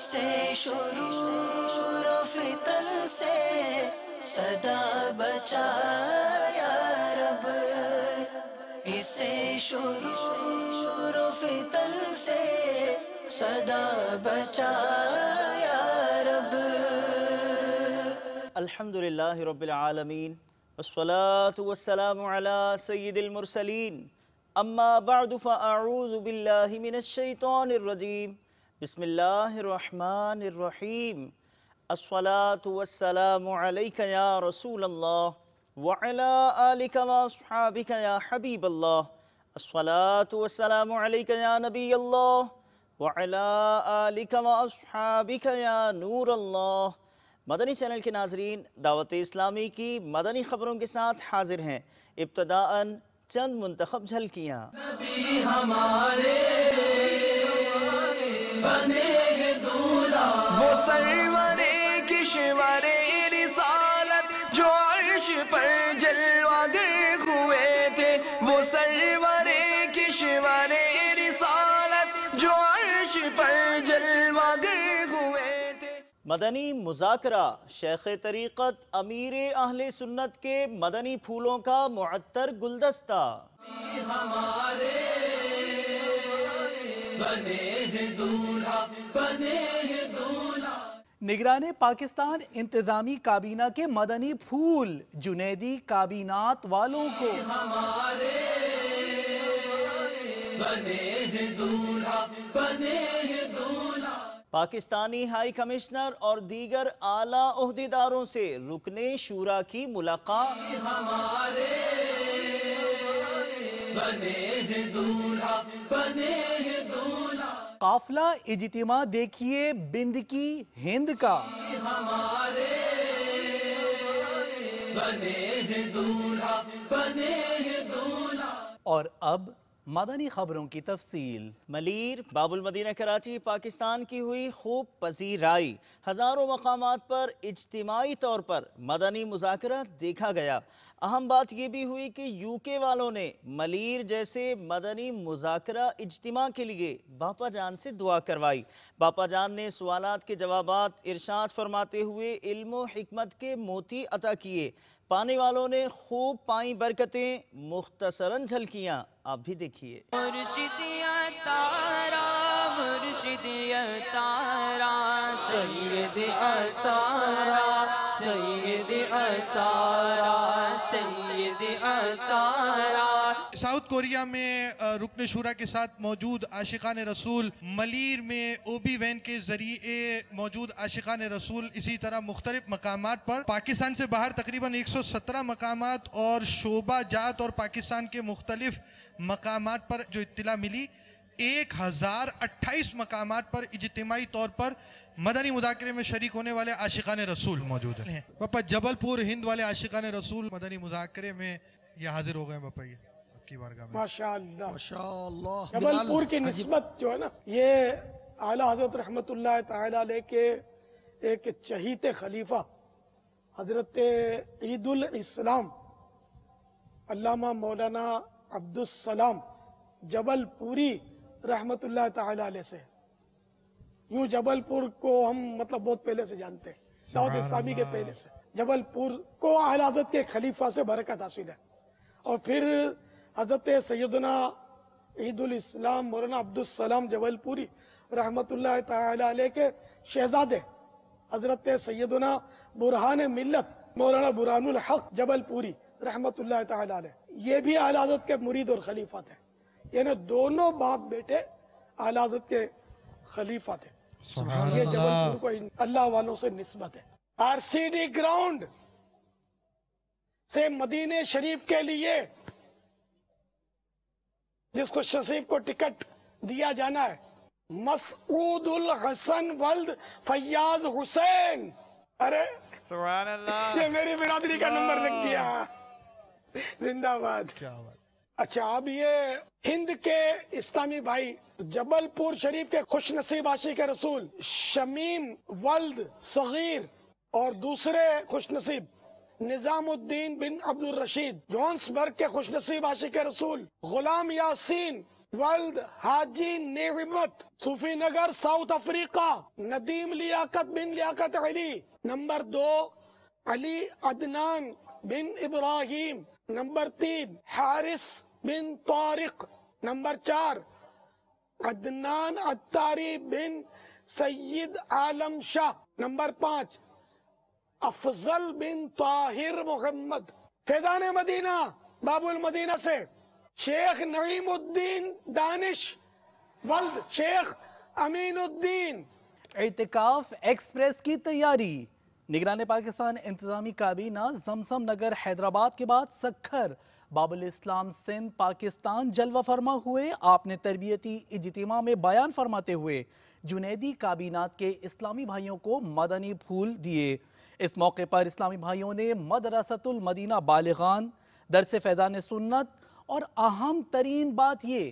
اسے شرور و فتن سے صدا بچا یا رب، اسے شرور و فتن سے صدا بچا یا رب۔ الحمدللہ رب العالمین، والصلاة والسلام علی سید المرسلین، اما بعد فاعوذ باللہ من الشیطان الرجیم، بسم اللہ الرحمن الرحیم۔ الصلاة والسلام علیک یا رسول اللہ وعلی آلک واصحابک یا حبیب اللہ۔ الصلاة والسلام علیک یا نبی اللہ وعلی آلک واصحابک یا نور اللہ۔ مدنی چینل کے ناظرین، دعوت اسلامی کی مدنی خبروں کے ساتھ حاضر ہیں۔ ابتداءً چند منتخب جھلکیاں۔ نبی ہمارے بنے ہیں دولہا، وہ سرور کشور رسالت جو عرش پر جلوہ گر ہوئے تھے، وہ سرور کشور رسالت جو عرش پر جلوہ گر ہوئے تھے۔ مدنی مذاکرہ، شیخ طریقت امیر اہل سنت کے مدنی پھولوں کا معطر گلدستہ۔ ہمارے بنے ہیں دولہا، بنے ہیں دولہا۔ نگران پاکستان انتظامی کابینہ کے مدنی پھول جنیدی کابینات والوں کو۔ ہمارے بنے ہیں دولہا، بنے ہیں دولہا۔ پاکستانی ہائی کمشنر اور دیگر اعلیٰ عہدیداروں سے رکن شورا کی ملاقات۔ ہمارے بنے ہیں دولہا، بنے ہیں دولہا۔ قافلہ اجتماع دیکھیے بند کی ہند کا۔ ہمارے بنے ہیں دولہا، بنے ہیں دولہا۔ اور اب مدنی خبروں کی تفصیل۔ ملیر باب المدینہ کراچی پاکستان کی ہوئی خوب پذیرائی، ہزاروں مقامات پر اجتماعی طور پر مدنی مذاکرہ دیکھا گیا۔ اہم بات یہ بھی ہوئی کہ یو کے والوں نے ملیر جیسے مدنی مذاکرہ اجتماع کے لیے باپا جان سے دعا کروائی۔ باپا جان نے سوالات کے جوابات ارشاد فرماتے ہوئے علم و حکمت کے موتی عطا کیے۔ پانے والوں نے خوب پائیں برکتیں، مختصراً جھلکیاں آپ بھی دیکھیے۔ مرشدیہ تارا، مرشدیہ تارا، سید اتارا، سید اتارا، سید اتارا۔ ساؤتھ کوریا میں رکن شورا کے ساتھ موجود عاشقان رسول، ملیر میں او بی وین کے ذریعے موجود عاشقان رسول، اسی طرح مختلف مقامات پر پاکستان سے باہر تقریباً 117 مقامات اور شعبہ جات اور پاکستان کے مختلف مقامات پر جو اطلاع ملی، 1028 مقامات پر اجتماعی طور پر مدنی مذاکرے میں شریک ہونے والے عاشقان رسول موجود ہیں۔ باپا جبل پور ہند والے عاشقان رسول مدنی مذاکرے میں یہ حاضر ہو گئے۔ باپا یہ آپ کی بارگاہ میں ماشاءاللہ جبل پور کی نسبت جو ہے نا، یہ اعلیٰ حضرت رحمت اللہ تعالیٰ علیہ کے ایک چہیتے خلیفہ حضرت عید الاسلام علامہ مولانا عبدالسلام جبل پوری رحمت اللہ تعالیٰ علیہ سے۔ یوں جبل پور کو ہم مطلب بہت پہلے سے جانتے ہیں، دعوت اسلامی کے پہلے سے جبل پور کو اعلیٰ حضرت کے خلیفہ سے برکت حاصل ہے۔ اور پھر حضرت سیدنا عید الاسلام مولانا عبدالسلام جبل پوری رحمت اللہ تعالیٰ علیہ کے شہزادے حضرت سیدنا برہان ملت مولانا برہان الحق جبل پوری رحمت اللہ تعالیٰ علیہ، یہ بھی اعلیٰ حضرت کے مرید اور خلیفہ تھے۔ یعنی دونوں باپ بیٹے اعلیٰ حضرت کے خلیفہ تھے۔ یہ جبل پور کو اللہ والوں سے نسبت ہے۔ آر سی ڈی گراؤنڈ سے مدینہ شریف کے لیے جس کو شریف کو ٹکٹ دیا جانا ہے، مسعود الحسن ولد فیاض حسین، ارے سبحان اللہ، یہ میری برادری کا نمبر لگ گیا، زندہ باد۔ اچھا، اب یہ ہند کے اسلامی بھائی جبل پور شریف کے خوش نصیب عاشق رسول شمیم ولد صغیر اور دوسرے خوش نصیب نظام الدین بن عبد الرشید جونسبرگ کے خوش نصیب عاشق رسول غلام یاسین वल्द हाजी नेमत सूफी नगर साउथ अफ्रीका। नदीम लियाकत बिन लियाकत अली। नंबर 2 अली अदनान बिन इब्राहिम। नंबर 3 हारिस बिन तारिक। नंबर 4 अदनान अत्तारी बिन सैयद आलम शाह। नंबर 5 अफजल बिन ताहिर मोहम्मद। फैजान मदीना बाबुल मदीना से शेख नईमुद्दीन दानिश वल्द शेख अमीनुद्दीन। इत्तिकाफ एक्सप्रेस की तैयारी। निगरान पाकिस्तान इंतजामी काबीना जमजम नगर हैदराबाद के बाद सखर बाबुल इस्लाम सिंध पाकिस्तान जलवा फरमा हुए। आपने तरबियती इज्तिमा में बयान फरमाते हुए जुनैदी काबीनात के इस्लामी भाइयों को मदनी फूल दिए। इस मौके पर इस्लामी भाइयों ने मदरसतुल मदीना बालिगान, दरस फैज़ान सुन्नत और अहम तरीन बात ये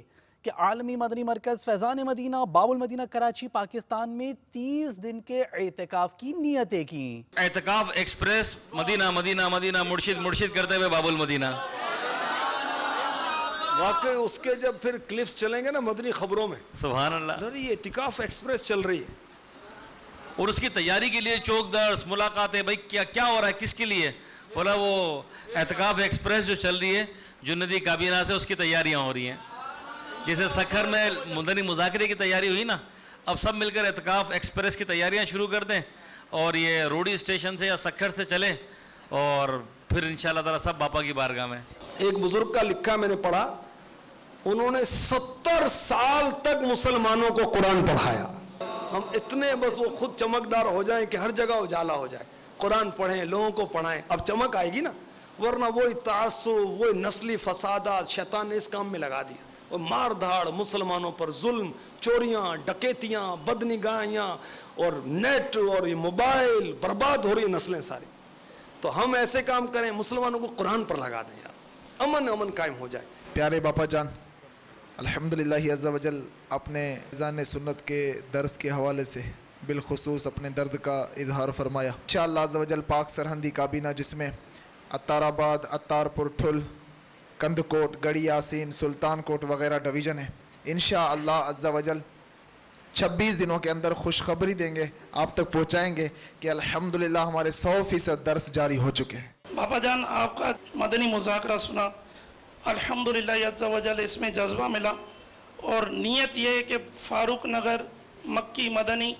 कि आलमी मदनी मरकज़ फैज़ान मदीना बाबुल मदीना कराची पाकिस्तान में 30 दिन के एहतिकाफ की नियतें की। एहतिकाफ एक्सप्रेस मदीना मदीना मदीना मुर्शिद मुर्शिद करते हुए बाबुल मदीना। वाकई उसके जब फिर क्लिप्स चलेंगे ना मदनी खबरों में, सुभान अल्लाह, अरे ये इत्तिकाफ एक्सप्रेस चल रही है और उसकी तैयारी के लिए चौक दर्स मुलाकातें, भाई क्या क्या हो रहा है, किसके लिए? बोला वो एहतिकाफ एक्सप्रेस जो चल रही है जुनैदी काबीना से, उसकी तैयारियां हो रही हैं। जैसे सखर में मदनी मुज़ाकरे की तैयारी हुई ना, अब सब मिलकर एहतिकाफ एक्सप्रेस की तैयारियां शुरू कर दें और ये रोडी स्टेशन से या सखर से चले और फिर इंशाअल्लाह ताला सब बापा की बारगाह में। एक बुजुर्ग का लिखा मैंने पढ़ा, उन्होंने 70 साल तक मुसलमानों को कुरान पढ़ाया। हम इतने बस वो खुद चमकदार हो जाएं कि हर जगह उजाला हो जाए, कुरान पढ़ें, लोगों को पढ़ाएं, अब चमक आएगी ना, वरना वही तासुब, वही नस्ली फसादात शैतान ने इस काम में लगा दिया। वो मार धाड़, मुसलमानों पर जुल्म, चोरियां, डकैतियां, बदनिगाहियां और नेट और ये मोबाइल, बर्बाद हो रही नस्लें सारी। तो हम ऐसे काम करें, मुसलमानों को कुरान पर लगा दें यार, अमन अमन कायम हो जाए। प्यारे बापा जान, अल्हम्दुलिल्लाह अज़्ज़ा वजल अपने फ़ैज़ान सुन्नत के दर्स के हवाले से बिलखुसूस अपने दर्द का इजहार फरमाया। इंशाअल्लाह अज़्ज़ा वजल पाक सरहंदी काबीना जिसमें अत्ताराबाद, अत्तारपुर, ठुल, कंदकोट, गढ़ी यासीन, सुल्तान कोट वगैरह डिवीज़न है, इंशाअल्लाह अज़्ज़ा वजल 26 दिनों के अंदर खुशखबरी देंगे, आप तक पहुँचाएँगे कि अल्हम्दुलिल्लाह हमारे 100% दर्स जारी हो चुके हैं। बाबा जान, आपका मदनी मुज़ाकरा सुना, अल्हम्दुलिल्लाह अज़्ज़ा वजल इसमें जज्बा मिला और नीयत ये है कि फ़ारूक नगर, मक्की, मदनी,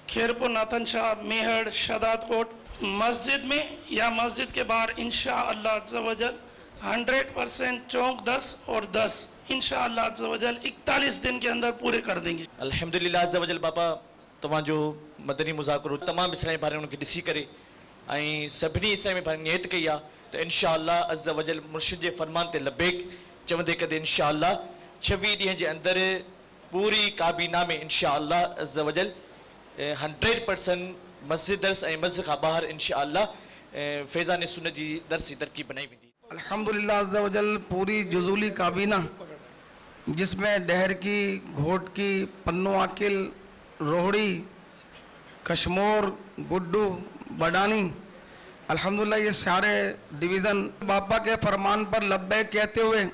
खेरपुर, नाथन शाह, मेहड़, शदात कोट मस्जिद में या मस्जिद के बाहर इंशाअल्लाह अज़्ज़ा वजल 100% चौक दर्स और दर्स इंशाअल्लाह अज़्ज़ा वजल 41 दिन के अंदर पूरे कर देंगे। अल्हम्दुलिल्लाह अज़्ज़ा वजल बाबा तव्हां जो मदनी मुज़ाकरो तमामु इस्लामी भाइरनि उनखे ॾिसी करे ऐं सभिनी इस्लामी भाइरनि नियत कई आहे त इंशाअल्लाह अज़्ज़ा वजल मुर्शिद जे फरमान ते लबैक चवंदे कदे इंशाअल्लाह 26 ॾींहं जे अंदरि पूरी काबीना में इंशाअल्लाह अज़्ज़ा वजल 100% मस्जिद दर्स ऐं मस्जिद खां ॿाहिरि इंशाअल्लाह फैज़ान सुन्नत जी दर्सी तरकीब बनाई वेंदी। अल्हम्दुलिल्लाह अज़्ज़ा वजल पूरी जुज़ूली काबीना जिसमें डहर की, घोट की, पन्नो आकिल, रोहड़ी, कश्मोर, गुड्डू, बडानी, अल्हम्दुलिल्लाह ये सारे डिवीज़न बापा के फरमान पर लब्बैक कहते हुए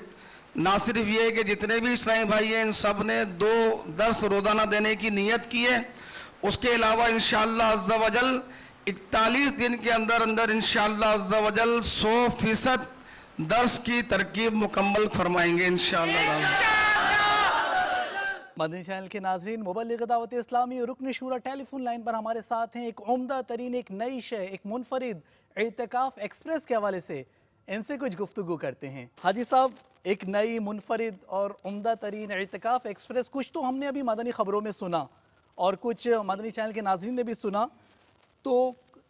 ना सिर्फ ये कि जितने भी इस्लामी भाई हैं इन सब ने 2 दर्स रोज़ाना देने की नीयत की है, उसके अलावा इंशाअल्लाह अज़्ज़ा वजल 41 दिन के अंदर अंदर इंशाअल्लाह अज़्ज़ा वजल 100% दर्स की तरकीब मुकम्मल फरमाएंगे इंशाअल्लाह। मदनी चैनल के नाज़रीन, मुबल्लिग दावत इस्लामी रुकन शूरा टेलीफोन लाइन पर हमारे साथ हैं। एक उम्दा तरीन, एक नई शय, एक मुनफरिद एहतिकाफ एक्सप्रेस के हवाले से इनसे कुछ गुफ्तगू करते हैं। हाजी साहब, एक नई मुनफरिद और उम्दा तरीन एहतिकाफ एक्सप्रेस, कुछ तो हमने अभी मदनी ख़बरों में सुना और कुछ मदनी चैनल के नाज़रीन ने भी सुना, तो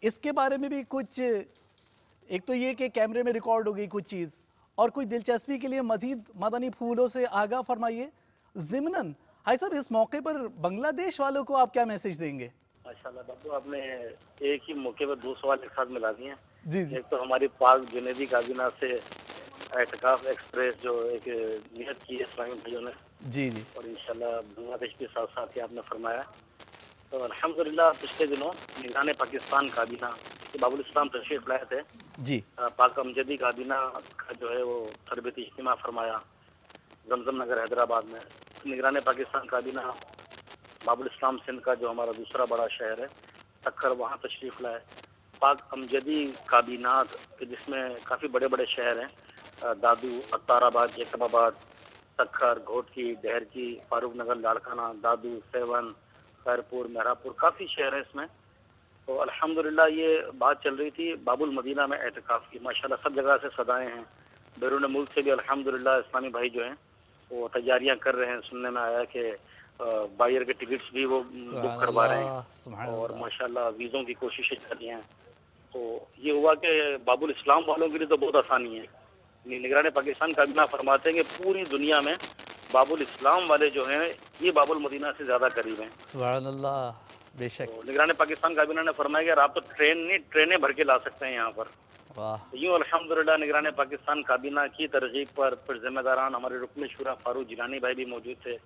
इसके बारे में भी कुछ, एक तो ये कि कैमरे में रिकॉर्ड हो गई कुछ चीज़, और कुछ दिलचस्पी के लिए मज़ीद मदनी फूलों से आगाह फरमाइए। ज़िमनन हाई साहब, इस मौके पर बांग्लादेश वालों को आप क्या मैसेज देंगे? माशाल्लाह बाबू, आपने एक ही मौके पर 2 सवाल एक साथ मिला दिए हैं। जी जी। एक तो हमारी पाक जुनैदी काबीना से एहतिकाफ एक्सप्रेस जो एक नियत की है इस्लामी भाइयों ने, जी जी, और इंशाल्लाह बांग्लादेश के साथ साथ ही आपने फरमाया। तो अल्हम्दुलिल्लाह पिछले दिनों निगरान पाकिस्तान काबीना के बाबुल इस्लाम तशरीफ लाए थे जी, पाक अमजदी काबीना का जो है वो तरबियती इज्तिमा फरमाया जमजम नगर हैदराबाद में। निगरान पाकिस्तान काबीना बाबुल इस्लाम सिंध का जो हमारा दूसरा बड़ा शहर है तखर, वहाँ तशरीफ़ लाए। पाक अमजदी काबीनात जिसमें काफ़ी बड़े बड़े शहर हैं, दादू, अत्ताराबाद, जैकबाबाद, तखर, घोटकी, डहरकी, फारूक नगर, लाड़काना, दादू, सेवन, खैरपुर, मेहरापुर, काफ़ी शहर हैं इसमें। तो अल्हम्दुलिल्लाह ये बात चल रही थी बाबुल मदीना में एहतिकाफ़ की। माशाल्लाह सब जगह से सदाएं हैं, बैरून मुल्क से भी अल्हम्दुलिल्लाह इस्लामी भाई जो हैं वो तैयारियां कर रहे हैं। सुनने में आया कि बायर के टिकट्स भी वो बुक करवा रहे हैं और माशाल्लाह वीज़ों की कोशिशें कर रही हैं। तो ये हुआ कि बाबुल इस्लाम वालों के लिए तो बहुत आसानी है। निगरान पाकिस्तान काबीना फरमाते हैं कि पूरी दुनिया में बाबुल इस्लाम वाले जो हैं ये बाबुल मदीना से ज़्यादा करीब हैं। सुभान अल्लाह, बेशक। तो निगरान पाकिस्तान काबीना ने फरमाया कि आप तो ट्रेनें भर के ला सकते हैं यहाँ पर। तो यूँ अल्हम्दुलिल्लाह निगरान पाकिस्तान काबीना की तरजीब पर फिर जिम्मेदारान हमारे रुकन शुरा फारूक जिलानी भाई भी मौजूद थे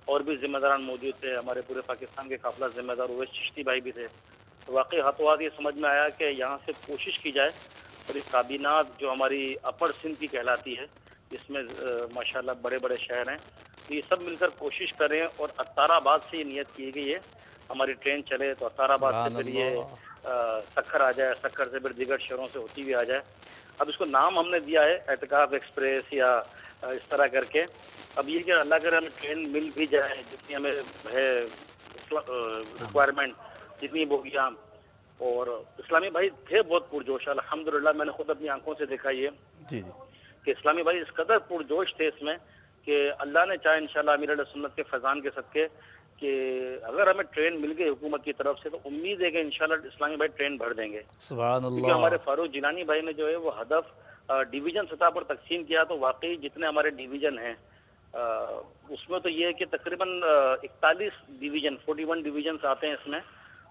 और भी जिम्मेदारान मौजूद थे। हमारे पूरे पाकिस्तान के काफिला जिम्मेदार उवैस चिश्ती भाई भी थे। तो वाकई हाथों हाथ ये समझ में आया कि यहाँ से कोशिश की जाए और इस काबीना जो हमारी अपर सिंध की कहलाती है, इसमें माशाल्लाह बड़े बड़े शहर हैं, तो ये सब मिलकर कोशिश करें। और अत्ताराबाद से ये नियत की गई है हमारी ट्रेन चले तो अत्ताराबाद से फिर ये सक्खर आ जाए, सक्खर से फिर दीगर शहरों से होती हुई आ जाए। अब इसको नाम हमने दिया है एहतिकाफ एक्सप्रेस या इस तरह करके। अब ये कि अल्लाह करे हमें ट्रेन मिल भी जाए जितनी हमें है रिक्वायरमेंट, जितनी बोगियाँ। और इस्लामी भाई थे बहुत पुरजोश, अल्हम्दुलिल्लाह मैंने खुद अपनी आंखों से देखा ये जी कि इस्लामी भाई इस कदर पुरजोश थे इसमें कि अल्लाह ने चाहे इंशाल्लाह अमीर अहले सुन्नत के फैज़ान के सदके कि अगर हमें ट्रेन मिल गई हुकूमत की तरफ से तो उम्मीद है कि इंशाल्लाह इस्लामी भाई ट्रेन भर देंगे। सुभान क्योंकि अल्लाह। हमारे फारूक जिलानी भाई ने जो है वो हदफ डिवीजन सतह पर तकसीम किया। तो वाकई जितने हमारे डिवीजन हैं उसमें तो ये है कि तकरीबन 41 डिवीजन 41 डिवीजन आते हैं इसमें।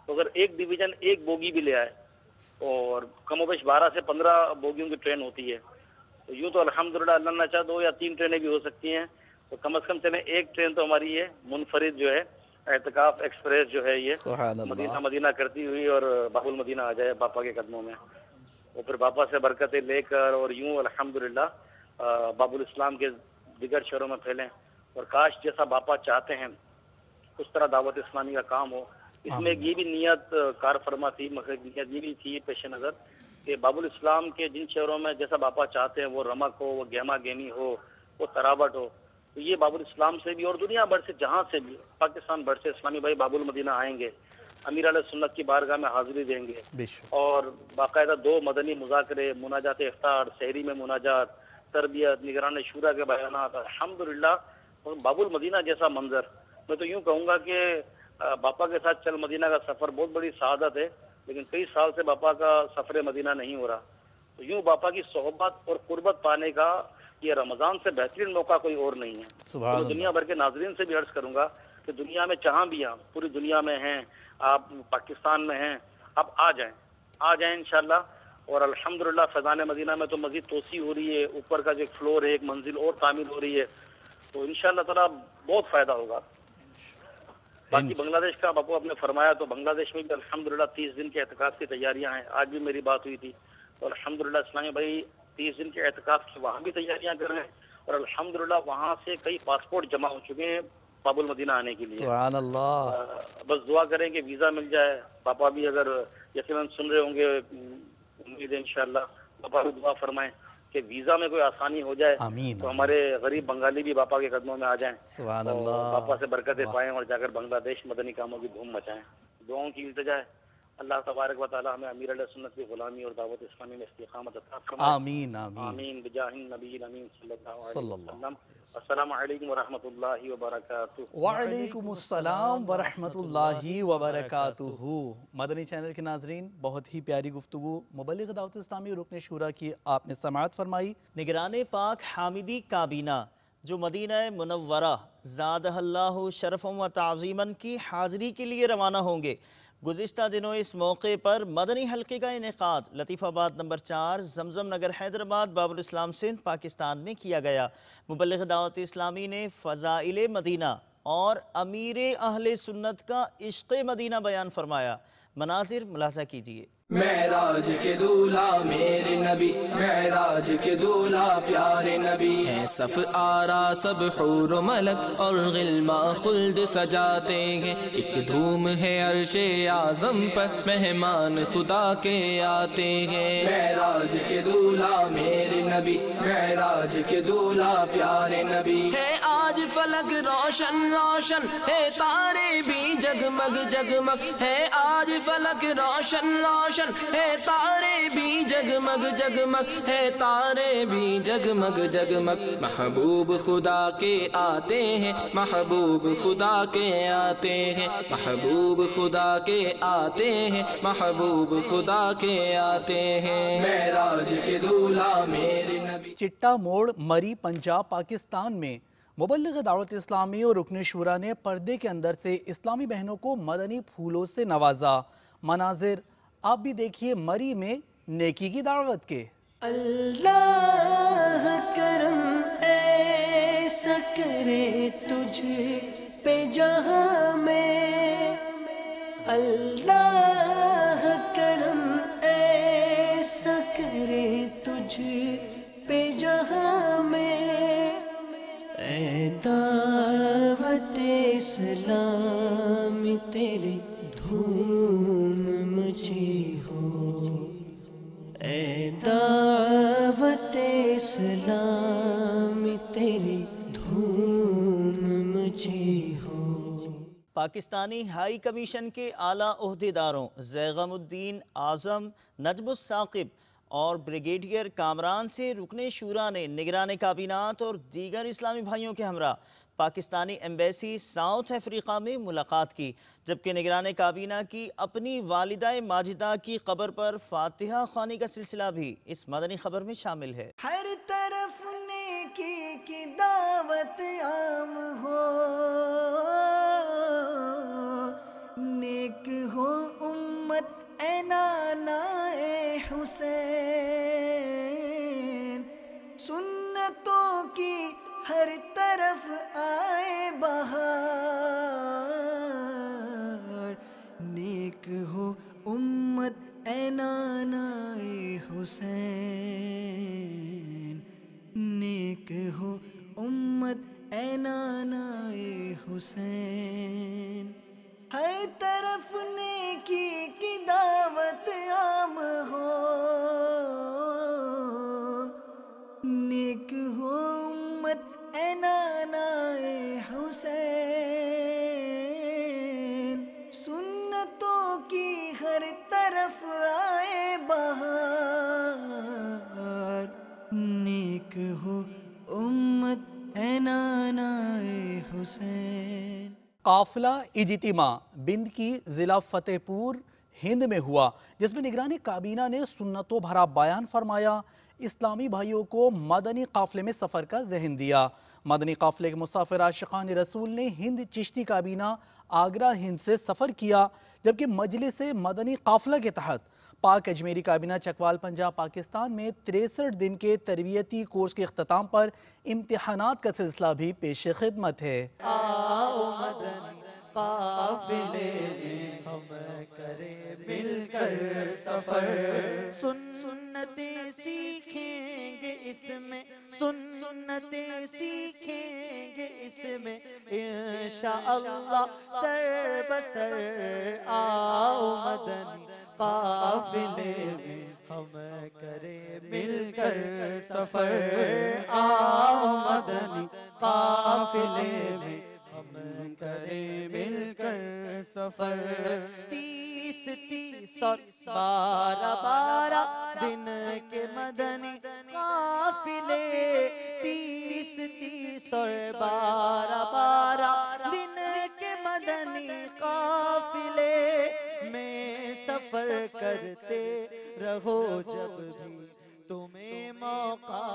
तो अगर एक डिवीजन एक बोगी भी ले आए और कमोबेश 12 से 15 बोगियों की ट्रेन होती है, तो यूँ तो अल्हम्दुलिल्लाह अल्लाह ने चाहा 2 या 3 ट्रेनें भी हो सकती हैं। तो कम से कम चले एक ट्रेन तो हमारी ये मुनफरिद जो है एहतिकाफ एक्सप्रेस जो है ये मदीना करती हुई और बाबुल मदीना आ जाए बापा के कदमों में। और फिर बापा से बरकतें लेकर और यूँ अल्हम्दुलिल्लाह बाबुल इस्लाम के दिगर शहरों में फैलें। और काश जैसा बापा चाहते हैं उस तरह दावत इस्लामी का काम हो। इसमें ये भी नियत कार फरमा थी, मगर नियत ये भी थी पेश नज़र कि बाबुल इस्लाम के जिन शहरों में जैसा बापा चाहते हैं वो रमक हो, वो गेमा गेमी हो, वो तरावट हो, तो ये बाबुल इस्लाम से भी और दुनिया भर से जहाँ से भी पाकिस्तान भर से इस्लामी भाई बाबुल मदीना आएंगे, अमीर अहले सुन्नत की बारगाह में हाजिरी देंगे और बाकायदा 2 मदनी मुज़ाकरे, मुनाजात इफ्तार, सहरी में मुनाजात, तरबियत, निगरान शूरा के बयानात। अल्हम्दुलिल्लाह बाबुल मदीना जैसा मंजर, मैं तो यूँ कहूँगा कि बापा के साथ चल मदीना का सफ़र बहुत बड़ी सआदत है, लेकिन कई साल से बापा का सफ़र मदीना नहीं हो रहा। तो यूँ बापा की सोहबत और कुर्बत पाने का ये रमज़ान से बेहतरीन मौका कोई और नहीं है। तो दुनिया भर के नाजरीन से भी अर्ज़ करूँगा कि दुनिया में जहाँ भी आप पूरी दुनिया में हैं, आप पाकिस्तान में हैं, आप आ जाएँ इंशाल्लाह। और अल्हम्दुलिल्लाह फैज़ान मदीना में तो मज़ीद तोसी हो रही है, ऊपर का जो एक फ्लोर है, एक मंजिल और तामीर हो रही है, तो इंशाल्लाह ताला बहुत फ़ायदा होगा। बाकी बांग्लादेश का बापू आपने फरमाया, तो बांग्लादेश में भी अल्हम्दुलिल्लाह 30 दिन के एहतिकाफ की तैयारियां हैं। आज भी मेरी बात हुई थी, तो अल्हम्दुलिल्लाह इस्लामी भाई 30 दिन के एहतिकाफ की वहाँ भी तैयारियां कर रहे हैं और अल्हम्दुलिल्लाह वहाँ से कई पासपोर्ट जमा हो चुके हैं बाबुल मदीना आने के लिए। सुभान अल्लाह। बस दुआ करें कि वीज़ा मिल जाए। पापा भी अगर यकीनन सुन रहे होंगे, उम्मीद है इंशाल्लाह पापा भी दुआ फरमाएं कि वीज़ा में कोई आसानी हो जाए, तो हमारे गरीब बंगाली भी बापा के कदमों में आ जाएं, सुभान और अल्लाह। बापा से बरकतें पाएं और जाकर बांग्लादेश मदनी कामों की धूम मचाएं। दुआओं की इल्तिजा है, अल्लाह तबारक व तआला हमें अमीर अहले सुन्नत की गुलामी और दावत इस्लामी में इस्तिकामत अता फरमाए। आमीन आमीन आमीन बिजाहिन नबी अमीन सल्लल्लाहु अलैहि वसल्लम। अस्सलामु अलैकुम व रहमतुल्लाहि व बरकातुहू। व अलैकुमुस्सलाम व रहमतुल्लाहि व बरकातुहू। मदनी चैनल के नाजरीन, बहुत ही प्यारी गुफ्तगू मुबल्लिग दावत इस्लामी रुकन शूरा की आपने समाअत फरमाई। निगरान पाक हामिदी काबीना जो मदीना मुनव्वरा ज़ादहल्लाहु शरफ़न व ताज़ीमन की हाज़िरी के लिए रवाना होंगे। गुज़िश्ता दिनों इस मौके पर मदनी हल्के का इनेकाद लतीफ़ाबाद नंबर 4 जमजम नगर हैदराबाद बाबुल इस्लाम सिंध पाकिस्तान में किया गया। मुबल्लिग दावत इस्लामी ने फ़ज़ाइल मदीना और अमीर अहले सुन्नत का इश्क़ मदीना बयान फरमाया। मनाज़िर मुलाज़ा कीजिए। معراج کے دولہا میرے نبی، معراج کے دولہا پیارے نبی، ہے صف آرا سب حور و ملک اور غلما خلد سجاتے ہیں، ایک دھوم ہے عرش اعظم پر مہمان خدا کے آتے ہیں۔ معراج کے دولہا میرے نبی، معراج کے دولہا پیارے نبی، ہے آج فلک روشن روشن، ہے تارے بھی جگمگ جگمگ، ہے آج فلک روشن روشن، ہے تارے بھی جگمگ جگمگ، ہے تارے بھی جگمگ جگمگ، محبوب خدا کے آتے ہیں، محبوب خدا کے آتے ہیں، محبوب خدا کے آتے ہیں، محبوب خدا کے آتے ہیں۔ معراج کے دولہا میرے نبی۔ چٹا موڑ مری پنجاب پاکستان میں مبلغ دعوت اسلامی اور رکن شورا نے پردے کے اندر سے اسلامی بہنوں کو مدنی پھولوں سے نوازا۔ مناظر آپ بھی دیکھیے مری میں نیکی کی دعوت کے۔ اللہ کرم ایسا کرے تجھ پہ جہاں میں، اللہ کرم ایسا کرے تجھ پہ جہاں میں، اے دعوت اسلام تیرے دھوم مچی ہو، اے دعوت اسلام تیری دھوم مچی ہو۔ پاکستانی ہائی کمیشن کے اعلیٰ عہدیداروں زیغم الدین اعظم، نجم الثاقب اور بریگیڈیئر کامران سے رکن شورا نے نگران کابینات اور دیگر اسلامی بھائیوں کے ہمراہ پاکستانی ایمبیسی ساؤتھ افریقہ میں ملاقات کی، جبکہ نگران کابینہ کی اپنی والدہ ماجدہ کی قبر پر فاتحہ خوانی کا سلسلہ بھی اس مدنی خبر میں شامل ہے۔ ہر طرف نیکی کی دعوت عام ہو، نیک ہو امت اے نانا اے حسین، سنتوں کی ہر طرف آئے بہار، نیک ہو امت اے نانا اے حسین، نیک ہو امت اے نانا اے حسین، ہر طرف نیکی کی دعوت عام ہو، نیک ہو امت اے نانا اے حسین، سنتوں کی ہر طرف آئے بہار، نیک ہو امت اے نانا اے حسین۔ قافلہ اجتماع بند کی ضلع فتح پور ہند میں ہوا، جس میں نگران کابینہ نے سنتوں بھرا بیان فرمایا، اسلامی بھائیوں کو مدنی قافلے میں سفر کا ذہن دیا۔ مدنی قافلے کے مسافر عاشقان رسول نے ہند چشتی کابینہ آگرہ ہند سے سفر کیا، جبکہ مجلس مدنی قافلہ کے تحت پاک اجمیری کابینہ چکوال پنجاب پاکستان میں 63 دن کے تربیتی کورس کے اختتام پر امتحانات کا سلسلہ بھی پیش خدمت ہے۔ آؤ مدنی قافلے میں ہم کریں مل کر سفر، سنتیں سیکھیں گے اس میں، سنتیں سیکھیں گے اس میں انشاءاللہ سر بسر۔ آؤ مدنی قافلے میں ہم کریں مل کر سفر، آؤ مدنی قافلے میں ہم کریں مل کر سفر۔ 30 اور 12 دن کے مدنی قافلے، 30 اور 12 دن کے مدنی قافلے میں سفر کرتے رہو جب بھی تمہیں موقع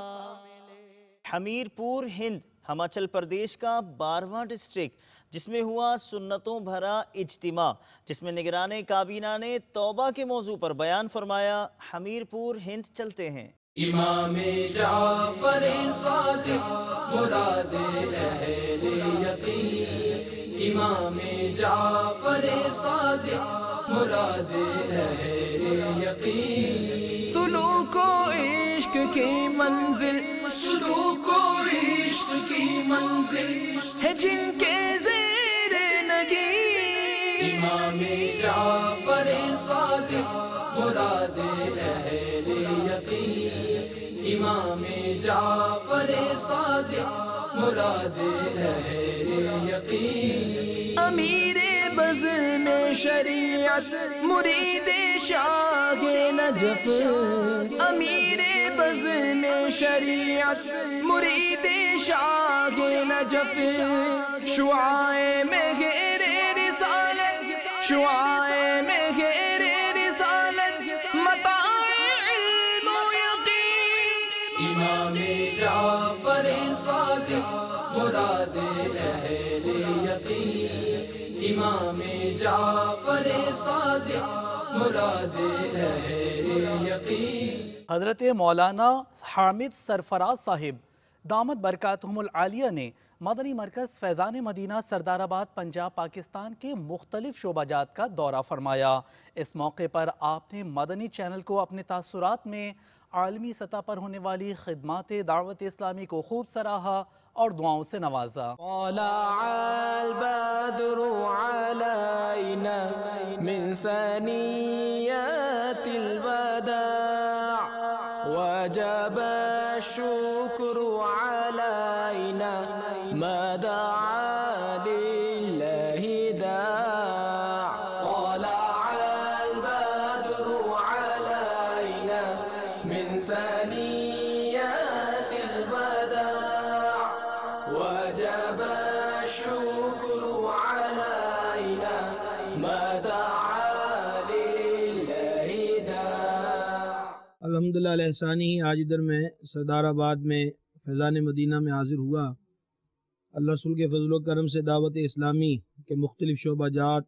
ملے۔ حمیر پور ہند ہماچل پردیش کا 12واں ڈسٹرکٹ، جس میں ہوا سنتوں بھرا اجتماع، جس میں نگران کابینہ نے توبہ کے موضوع پر بیان فرمایا۔ حمیر پور ہند چلتے ہیں۔ امام جعفر صادق مراد اہل یقین، امام جعفر صادق मुराद अहले यकीन। सलूक व इश्क की मंजिल, सलूक व इश्क की मंजिल है जिनके ज़ेर नगी। इमाम जाफर सादिक मुराद अहले यकीन। इमाम जाफर सादिक मुराद अहले यकीन। अमीरे बज़ में शरीयत मुरीद शाह नजफ। अमीरे बज़ में शरीयत मुरीद शाह नजफ। शुआए में घेरे रिसालत, शुआए में घेरे रिसालत मताए इल्म यकीन। इमाम जाफर सादिक मुराद अहले यकीन। इमाम जाफर सादिक मुराद अहले यकीन। हज़रत मौलाना हामिद सरफराज साहिब दामत बरकातहुमुल आलिया ने मदनी मरकज़ फैज़ान मदीना सरदाराबाद पंजाब पाकिस्तान के मुख्तलिफ शोबाजात का दौरा फरमाया। इस मौके पर आपने मदनी चैनल को अपने तासुरात में आलमी सतह पर होने वाली खिदमात दावत इस्लामी को खूब सराहा और दुआओं से नवाजा। तलअल बद्रु अलैना मिन सनियतिल वदा' वजब शुक्र अलैना मा दआ लिल्लाहि दा'। तलअल बद्रु अलैना मिन सनियतिल वदा' वजब शुक्र अलैना मा दआ लिल्लाहि दा'। अल्हम्दुलिल्लाह अलहसानी। आज इधर मैं सरदाराबाद में फैज़ान मदीना में हाज़िर हुआ। अल्लाह रसूल के फजल करम से दावत इस्लामी के मुख्तलिफ शोबाजात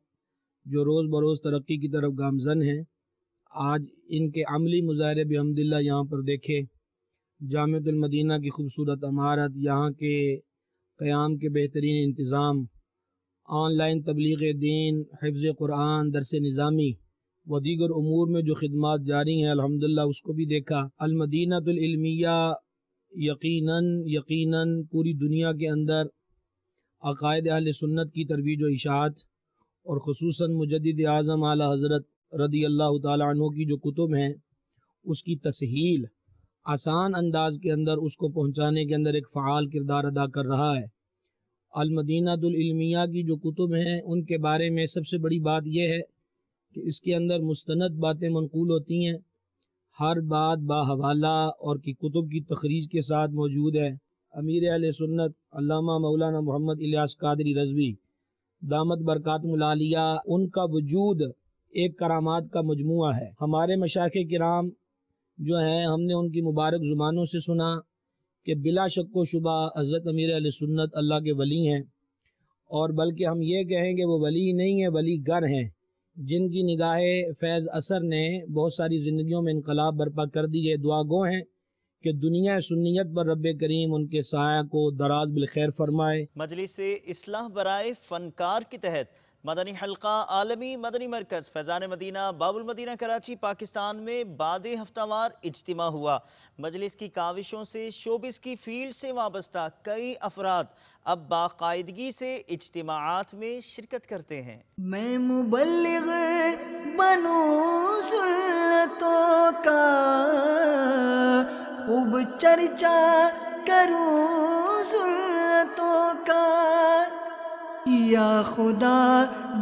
जो रोज़ बरोज़ तरक्की की तरफ गामज़न हैं, आज इनके अमली मुज़ाहरे बिहम्दिल्लाह यहाँ पर देखे। जामिअतुल मदीना की खूबसूरत इमारत, यहाँ के क़याम के बेहतरीन इंतज़ाम, ऑनलाइन तबलीग़ दीन, हिफ्ज़ कुरान, दरस निज़ामी व दीगर उमूर में जो खिदमात जारी हैं अल्हम्दुलिल्लाह उसको भी देखा। अल मदीनतुल इल्मिया यकीनन पूरी दुनिया के अंदर अक़ायद अहले सुन्नत की तरवीज व इशाअत और ख़ुसूसन मुजद्दिद आज़म आला हज़रत रदी अल्लाह ताला अन्हु की जो कुतुब हैं उसकी तसहील आसान अंदाज के अंदर उसको पहुँचाने के अंदर एक फ़आल किरदार अदा कर रहा है। अल मदीनतुल इल्मिया की जो कुतुब हैं उनके बारे में सबसे बड़ी बात यह है कि इसके अंदर मुस्तनद बातें मनक़ूल होती हैं। हर बात बाहवाला और की कुतुब की तखरीज के साथ मौजूद है। अमीर अहले सुन्नत अल्लामा मौलाना मोहम्मद इलियास कादरी रज़वी दामत बरकातुहुल आलिया, उनका वजूद एक करामात का मजमुआ है। हमारे मशाइख़ किराम जो हैं, हमने उनकी मुबारक ज़ुबानों से सुना कि बिला शक व शुबा हज़रत अमीर अहले सुन्नत अल्लाह के वली हैं, और बल्कि हम ये कहें कि वो वली नहीं है, वली गर हैं, जिनकी निगाहे फैज़ असर ने बहुत सारी ज़िंदगियों में इनकलाब बर्पा कर दी है। दुआ गो हैं कि दुनिया सुन्नियत पर रब्बे करीम उनके साया को दराज बिल खैर फरमाए। मजलिस इस्लाह बराए फ़नकार के तहत मदनी हल्का आलमी मदनी मरकज़ फैज़ान मदीना बाबुल मदीना कराची पाकिस्तान में बाद हफ्तावार इज्तिमा हुआ। मजलिस की काविशों से शोबिस की फील्ड से वाबस्ता कई अफराद अब बाकायदगी से इज्तिमाआत में शिरकत करते हैं। मैं मुबल्लिग बनूं सुन्नतों का, खूब चर्चा करूं सुन्नतों का, या खुदा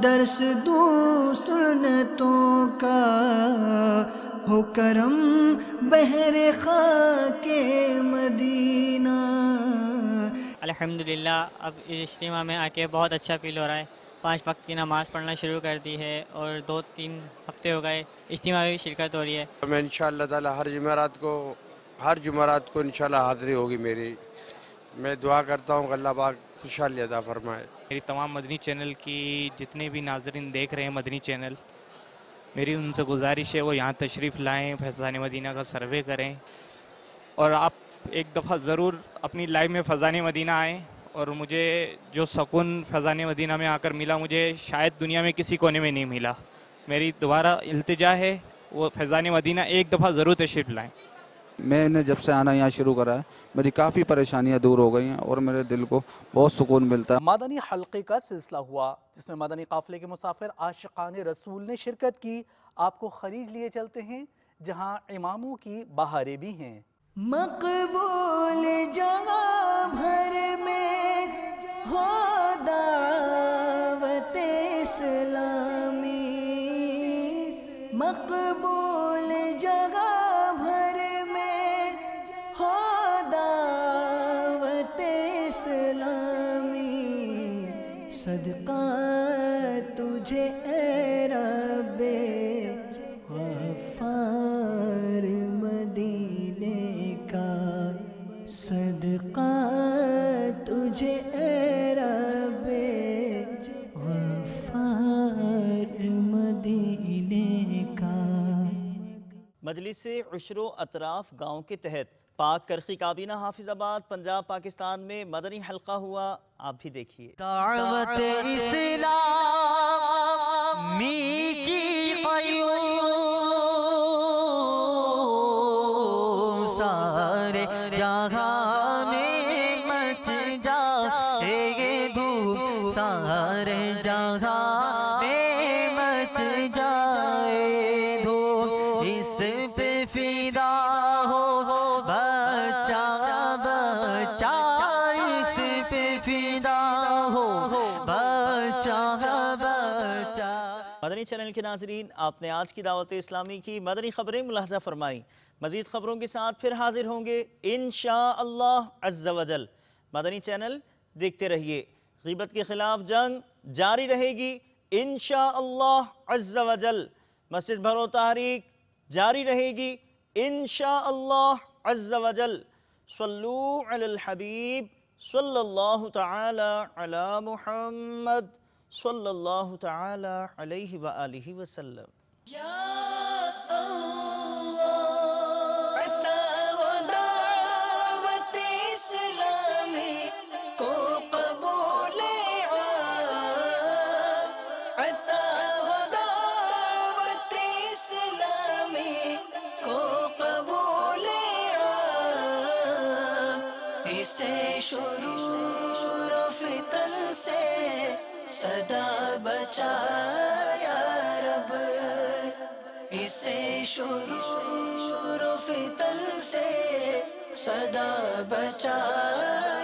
दर्स दूं सुन्नतों का, हो करम बहरे खाके मदीना। अल्हम्दुलिल्लाह अब इस इज्तिमा में आके बहुत अच्छा फील हो रहा है। 5 वक्त की नमाज़ पढ़ना शुरू कर दी है और 2-3 हफ्ते हो गए इज्तिमा में भी शिरकत हो रही है। मैं इंशाअल्लाह ताला हर जुमेरात को इंशाअल्लाह हाज़िरी होगी मेरी। मैं दुआ करता हूँ कि अल्लाह पाक खुशहाली अता फरमाए। मेरी तमाम मदनी चैनल की जितने भी नाज़रीन देख रहे हैं मदनी चैनल, मेरी उनसे गुजारिश है वो यहाँ तशरीफ़ लाएँ, फैज़ान मदीना का सर्वे करें, और आप एक दफ़ा ज़रूर अपनी लाइफ में फैज़ान मदीना आएँ। और मुझे जो सुकून फैज़ान मदीना में आकर मिला, मुझे शायद दुनिया में किसी कोने में नहीं मिला। मेरी दोबारा इल्तिजा है वो फैज़ान मदीना एक दफ़ा ज़रूर तशरीफ़ लाएँ। मैंने जब से आना यहाँ शुरू करा है मेरी काफ़ी परेशानियाँ दूर हो गई हैं और मेरे दिल को बहुत सुकून मिलता है। मदनी हल्के का सिलसिला हुआ जिसमें मदनी काफ़िले के मुसाफिर आशिकान रसूल ने शिरकत की। आपको खरीज लिए चलते हैं जहाँ इमामों की बहारें भी हैं। मकबूल जगह भर में हो दावत इस्लामी, मकबूल जगह भर में हो दावत इस्लामी, सदका तुझे ए रब्बे गफ्फार मदीने का, सदका तुझे ए रब्बे गफ्फार मदीने का। मजलिस उशरो अतराफ गाँव के तहत पाक करखी काबीना हाफिजाबाद पंजाब पाकिस्तान में मदनी हल्का हुआ। आप भी देखिए। दावत इस्लामी की क़याम सारे जहां में मच जाए धूम, सारे जहां में मच जाए धूम, इस पे फिदा हो बच्चा बच्चा, इस पे फिदा हो बच्चा बच्चा। मदनी चैनल के नाजरीन, आपने आज की दावत इस्लामी की मदनी खबरें मुलाहजा फरमाई। मज़ीद खबरों के साथ फिर हाजिर होंगे इंशाअल्लाह अज़्ज़ा वजल। मदनी चैनल देखते रहिए। ग़ीबत के खिलाफ जंग जारी रहेगी इंशाअल्लाह अज़्ज़ा वजल। मस्जिद भरो तहरीक जारी रहेगी इंशाअल्लाह अज़्ज़ा वजल। सल्लू अलल हबीब सल्लल्लाहु तआला अला मुहम्मद सल्लल्लाहु तआला अलैहि व आलिहि वसल्लम। शुरूर फितन से सदा बचाया रब, इसे शुरूर फितन से सदा बचाया